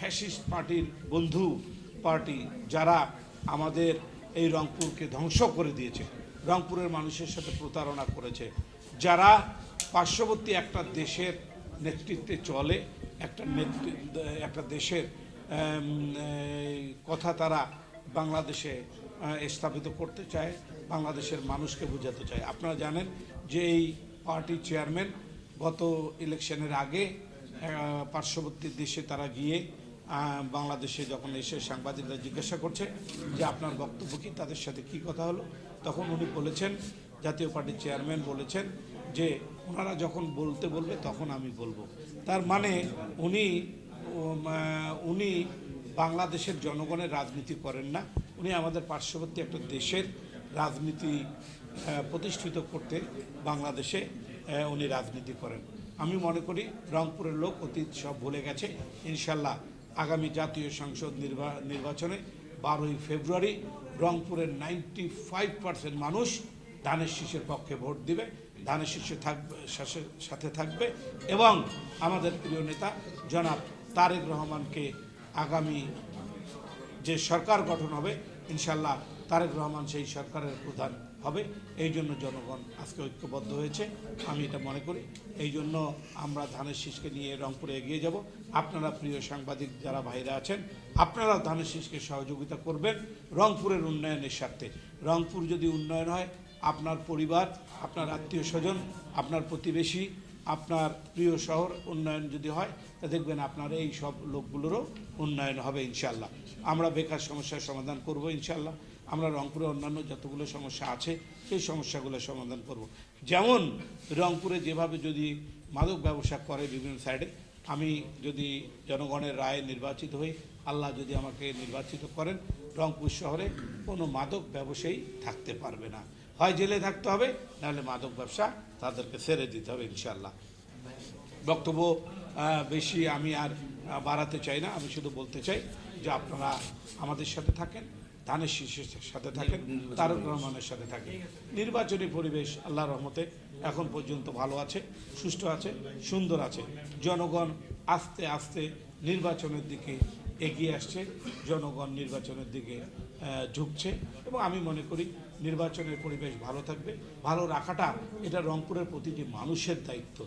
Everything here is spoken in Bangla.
ফ্যাসিস্ট পার্টির বন্ধু পার্টি যারা আমাদের এই রংপুরকে ধ্বংস করে দিয়েছে, রংপুরের মানুষের সাথে প্রতারণা করেছে, যারা পার্শ্ববর্তী একটা দেশের নেতৃত্বে চলে, একটা দেশের কথা তারা বাংলাদেশে স্থাপিত করতে চায়, বাংলাদেশের মানুষকে বোঝাতে চায়। আপনারা জানেন যে এই পার্টির চেয়ারম্যান গত ইলেকশনের আগে পার্শ্ববর্তী দেশে তারা গিয়ে বাংলাদেশে যখন এসে সাংবাদিকরা জিজ্ঞাসা করছে যে আপনার বক্তব্য কি, তাদের সাথে কি কথা হলো, তখন উনি বলেছেন, জাতীয় পার্টির চেয়ারম্যান বলেছেন যে ওনারা যখন বলতে বলবে তখন আমি বলবো। তার মানে উনি বাংলাদেশের জনগণের রাজনীতি করেন না, উনি আমাদের পার্শ্ববর্তী একটা দেশের রাজনীতি প্রতিষ্ঠিত করতে বাংলাদেশে উনি রাজনীতি করেন। আমি মনে করি রংপুরের লোক অতীত সব ভুলে গেছে। ইনশাল্লাহ আগামী জাতীয় সংসদ নির্বাচনে 12ই ফেব্রুয়ারি রংপুরের 95% মানুষ ধানের শীষের পক্ষে ভোট দিবে, ধানের শীষে সাথে থাকবে এবং আমাদের প্রিয় নেতা জনাব তারেক রহমানকে আগামী যে সরকার গঠন হবে ইনশাল্লাহ তারেক রহমান সেই সরকারের প্রধান হবে। এই জন্য জনগণ আজকে ঐক্যবদ্ধ হয়েছে, আমি এটা মনে করি। এই জন্য আমরা ধানের শীষকে নিয়ে রংপুরে এগিয়ে যাব। আপনারা প্রিয় সাংবাদিক যারা ভাইরা আছেন, আপনারা ধানের শীষকে সহযোগিতা করবেন রংপুরের উন্নয়নের স্বার্থে। রংপুর যদি উন্নয়ন হয়, আপনার পরিবার, আপনার আত্মীয় স্বজন, আপনার প্রতিবেশী, আপনার প্রিয় শহর উন্নয়ন যদি হয়, তা দেখবেন আপনার এই সব লোকগুলোরও উন্নয়ন হবে ইনশাল্লাহ। আমরা বেকার সমস্যার সমাধান করব ইনশাল্লাহ। আমরা রংপুরে অন্যান্য যতগুলো সমস্যা আছে সেই সমস্যাগুলো সমাধান করব। যেমন রংপুরে যেভাবে যদি মাদক ব্যবসা করে বিভিন্ন সাইডে, আমি যদি জনগণের রায়ে নির্বাচিত হই, আল্লাহ যদি আমাকে নির্বাচিত করেন, রংপুর শহরে কোনো মাদক ব্যবসায়ী থাকতে পারবে না। হয় জেলে থাকতে হবে, নাহলে মাদক ব্যবসা তাদেরকে ছেড়ে দিতে হবে ইনশাল্লাহ। বক্তব্য বেশি আমি আর বাড়াতে চাই না, আমি শুধু বলতে চাই যে আপনারা আমাদের সাথে থাকেন, ধানের শীষের সাথে থাকেন, তারেক রহমানের সাথে থাকেন। নির্বাচনী পরিবেশ আল্লাহর রহমতে এখন পর্যন্ত ভালো আছে, সুষ্ঠু আছে, সুন্দর আছে। জনগণ আস্তে আস্তে নির্বাচনের দিকে এগিয়ে আসছে, জনগণ নির্বাচনের দিকে ঝুঁকছে এবং আমি মনে করি নির্বাচনের পরিবেশ ভালো থাকবে। ভালো রাখাটা এটা রংপুরের প্রতিটি মানুষের দায়িত্ব।